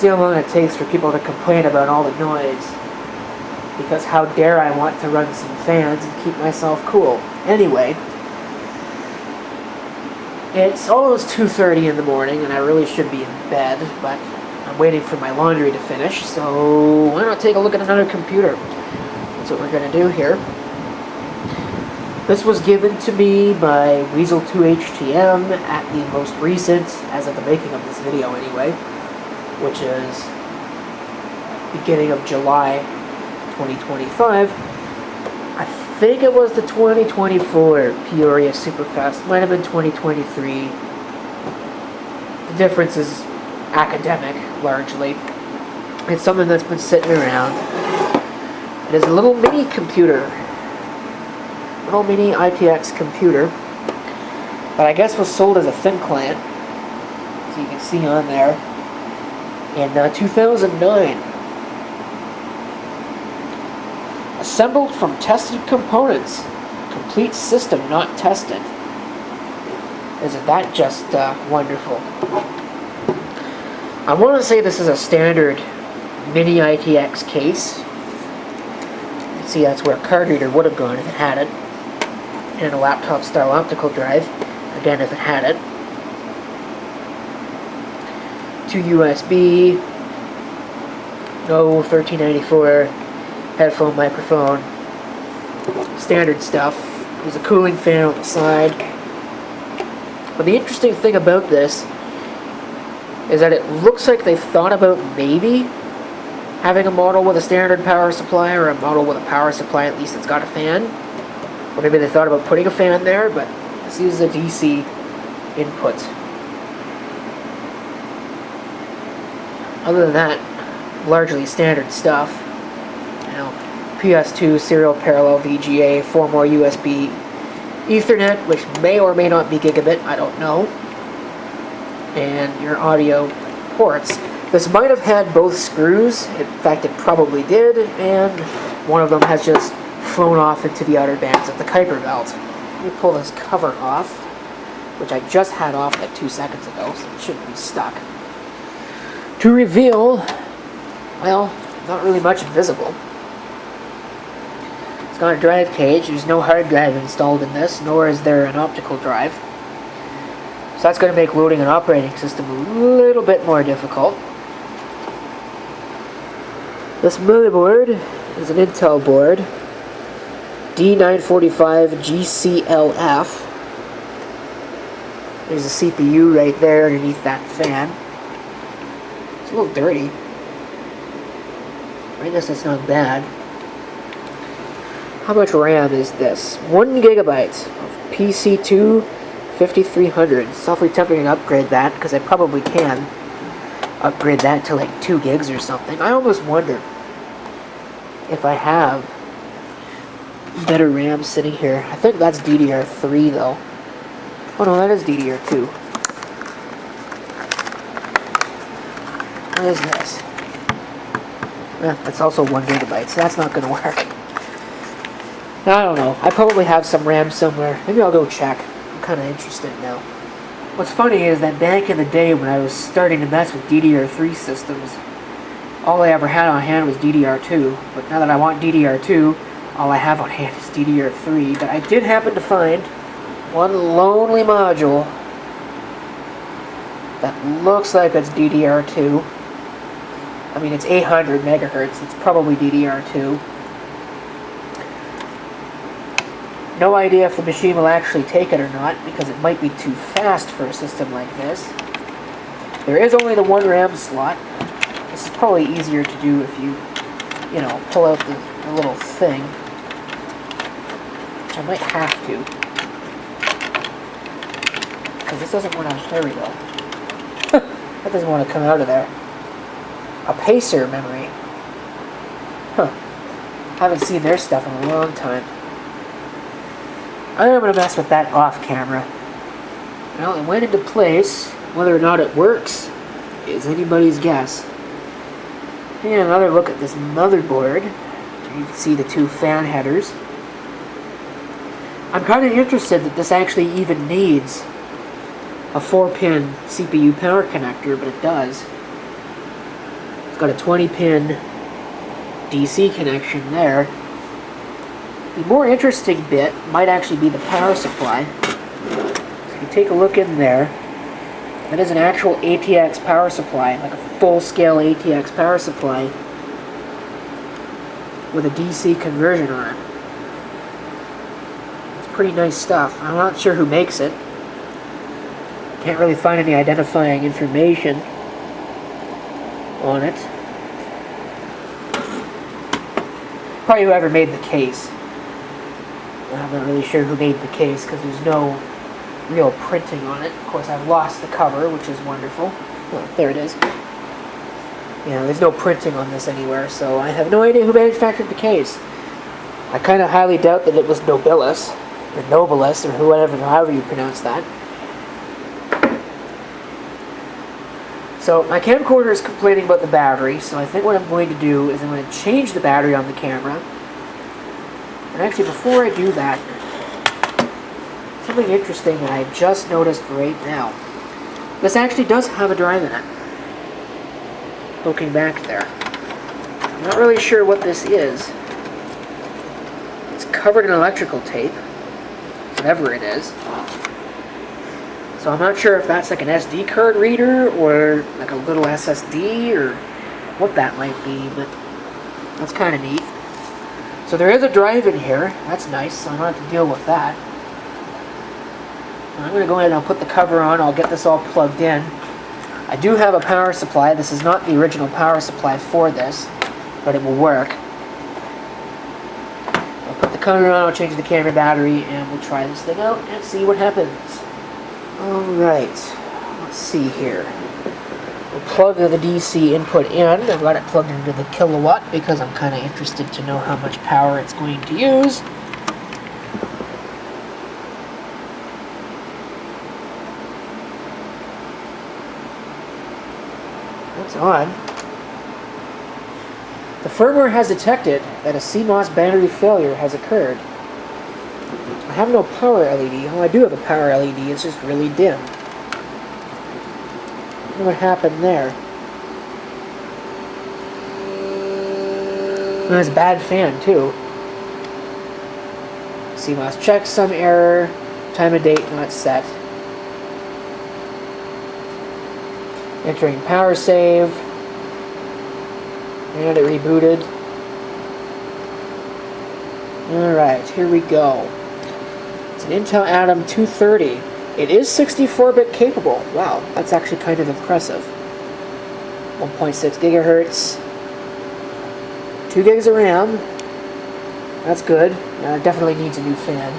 see how long it takes for people to complain about all the noise. Because how dare I want to run some fans and keep myself cool. Anyway, it's almost 2:30 in the morning and I really should be in bed, but I'm waiting for my laundry to finish, so why not take a look at another computer? That's what we're going to do here. This was given to me by Weasel2HTM at the most recent, as of the making of this video anyway, which is beginning of July 2025. I think it was the 2024 Peoria Superfest. Might have been 2023. The difference is academic, largely. It's something that's been sitting around. It is a little mini computer. Little mini ITX computer. But I guess was sold as a thin client. So you can see on there. In 2009. Assembled from tested components. Complete system not tested. Isn't that just wonderful? I want to say this is a standard mini ITX case. You can see that's where a card reader would have gone if it had it. And a laptop style optical drive. Again, if it had it. 2 USB. No 1394. Headphone, microphone. Standard stuff. There's a cooling fan on the side. But the interesting thing about this is that it looks like they thought about maybe having a model with a standard power supply or a model with a power supply, at least it's got a fan. Or maybe they thought about putting a fan there, but this uses a DC input. Other than that, largely standard stuff. You know, PS2 serial parallel VGA, 4 more USB Ethernet, which may or may not be gigabit, I don't know. And your audio ports. This might have had both screws, in fact it probably did, and one of them has just flown off into the outer bands of the Kuiper belt. Let me pull this cover off, which I just had off like 2 seconds ago, so it shouldn't be stuck. To reveal, well, not really much visible. It's got a drive cage. There's no hard drive installed in this, nor is there an optical drive. So that's going to make loading an operating system a little bit more difficult. This motherboard is an Intel board. D945GCLF. There's a CPU right there underneath that fan. It's a little dirty. I guess that's not bad. How much RAM is this? 1 gigabyte of PC2 5300. It's awfully tempting to upgrade that, because I probably can upgrade that to like 2 gigs or something. I almost wonder if I have better RAM sitting here. I think that's DDR3 though. Oh no, that is DDR2. What is this? That's also 1 gigabyte, so that's not going to work. I don't know. I probably have some RAM somewhere. Maybe I'll go check. I'm kind of interested now. What's funny is that back in the day when I was starting to mess with DDR3 systems, all I ever had on hand was DDR2. But now that I want DDR2, all I have on hand is DDR3. But I did happen to find one lonely module that looks like it's DDR2. I mean, it's 800 megahertz. It's probably DDR2. No idea if the machine will actually take it or not, because it might be too fast for a system like this. There is only the 1 RAM slot. This is probably easier to do if you know, pull out the little thing. Which I might have to. Because this doesn't want to, there we go. That doesn't want to come out of there. A pacer memory. Huh. Haven't seen their stuff in a long time. I'm going to mess with that off camera. Well, it went into place. Whether or not it works is anybody's guess. And another look at this motherboard. You can see the 2 fan headers. I'm kind of interested that this actually even needs a 4-pin CPU power connector, but it does. It's got a 20-pin DC connection there. The more interesting bit might actually be the power supply. So if you take a look in there, that is an actual ATX power supply, like a full-scale ATX power supply with a DC conversion on it. It's pretty nice stuff. I'm not sure who makes it. Can't really find any identifying information on it. Probably whoever made the case. I'm not really sure who made the case because there's no real printing on it. Of course, I've lost the cover, which is wonderful. Oh, there it is. Yeah, there's no printing on this anywhere, so I have no idea who manufactured the case. I kind of highly doubt that it was Nobilis, or Nobilis, or however you pronounce that. So my camcorder is complaining about the battery, so I think what I'm going to do is I'm going to change the battery on the camera. And actually, before I do that, something interesting that I just noticed right now. This actually does have a drive in it. Looking back there. I'm not really sure what this is. It's covered in electrical tape, whatever it is. So I'm not sure if that's like an SD card reader or like a little SSD or what that might be, but that's kind of neat. So there is a drive in here. That's nice, so I don't have to deal with that. I'm going to go ahead and I'll put the cover on. I'll get this all plugged in. I do have a power supply. This is not the original power supply for this, but it will work. I'll put the cover on, I'll change the camera battery, and we'll try this thing out and see what happens. Alright, let's see here. We'll plug the DC input in. I've got it plugged into the kilowatt because I'm kind of interested to know how much power it's going to use. That's on. The firmware has detected that a CMOS battery failure has occurred. I have no power LED. Oh, I do have a power LED. It's just really dim. I wonder what happened there. That's a bad fan, too. CMOS checksum error. Time of date not set. Entering power save. And it rebooted. Alright, here we go. It's an Intel Atom 230. It is 64-bit capable. Wow, that's actually kind of impressive. 1.6 gigahertz. 2 gigs of RAM. That's good. It definitely needs a new fan.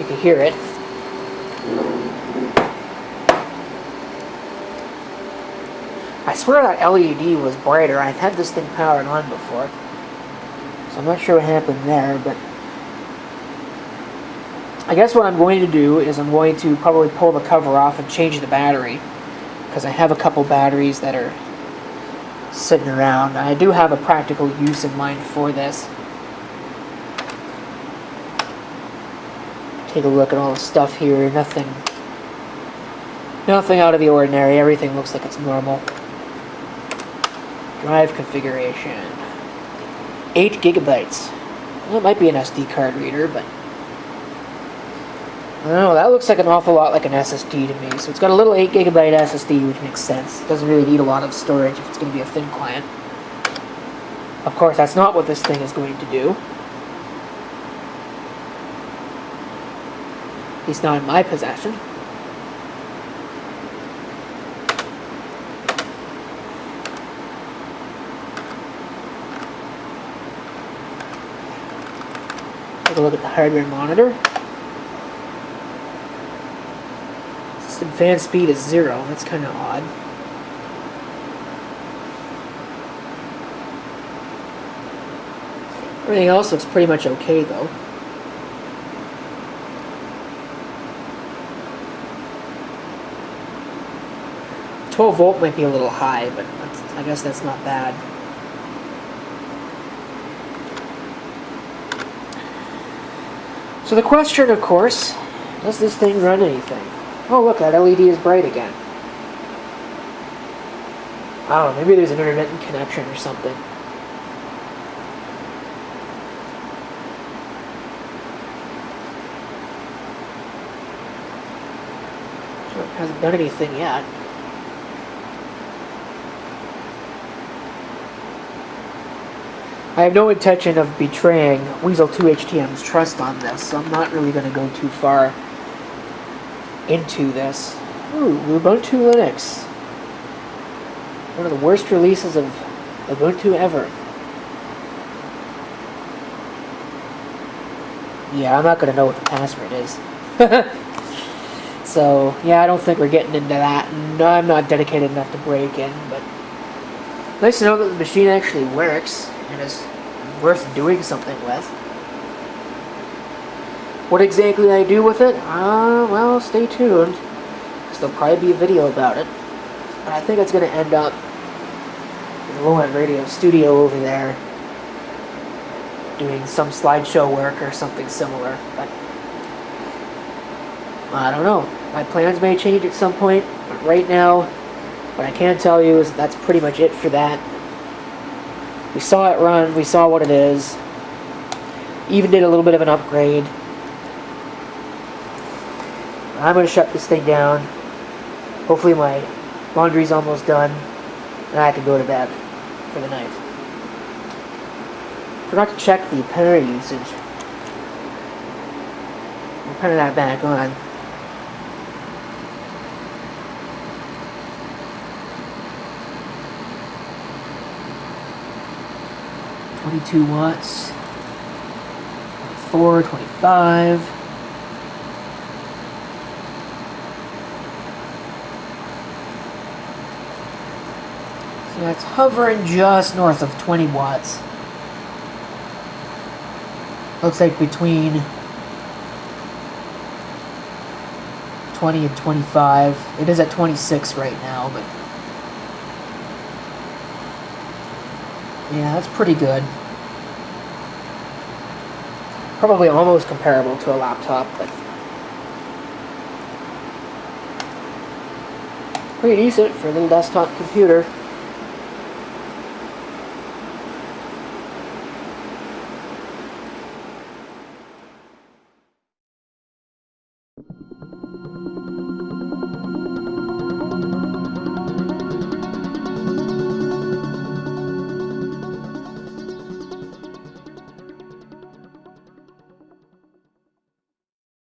You can hear it. I swear that LED was brighter. I've had this thing powered on before. So I'm not sure what happened there, but I guess what I'm going to do is I'm going to probably pull the cover off and change the battery, because I have a couple batteries that are sitting around. I do have a practical use in mind for this. Take a look at all the stuff here. Nothing out of the ordinary. Everything looks like it's normal. Drive configuration. 8 gigabytes. Well, it might be an SD card reader, but I don't know, that looks like an awful lot like an SSD to me. So it's got a little 8 gigabyte SSD, which makes sense. It doesn't really need a lot of storage if it's going to be a thin client. Of course, that's not what this thing is going to do. At least not in my possession. Take a look at the hardware monitor. System fan speed is 0. That's kind of odd. Everything else looks pretty much okay, though. The 12 volt might be a little high, but I guess that's not bad. So the question, of course, does this thing run anything? Oh look, that LED is bright again. Oh, maybe there's an intermittent connection or something. Sure, it hasn't done anything yet. I have no intention of betraying Weasel 2 HTM's trust on this, so I'm not really going to go too far into this. Ooh, Ubuntu Linux. One of the worst releases of Ubuntu ever. Yeah, I'm not going to know what the password is. So, yeah, I don't think we're getting into that. No, I'm not dedicated enough to break in, but nice to know that the machine actually works and is worth doing something with. What exactly I do with it? Well, stay tuned, because there'll probably be a video about it. But I think it's going to end up in the Low End Radio studio over there, doing some slideshow work or something similar. But I don't know. My plans may change at some point, but right now, what I can tell you is that's pretty much it for that. We saw it run, we saw what it is, even did a little bit of an upgrade. I'm going to shut this thing down. Hopefully my laundry's almost done, and I can go to bed for the night. Forgot to check the power usage. We'll put that back on. $22 watts, 24, 25. So that's hovering just north of 20 watts. Looks like between 20 and 25. It is at 26 right now, but yeah, that's pretty good. Probably almost comparable to a laptop, but pretty decent for a little desktop computer.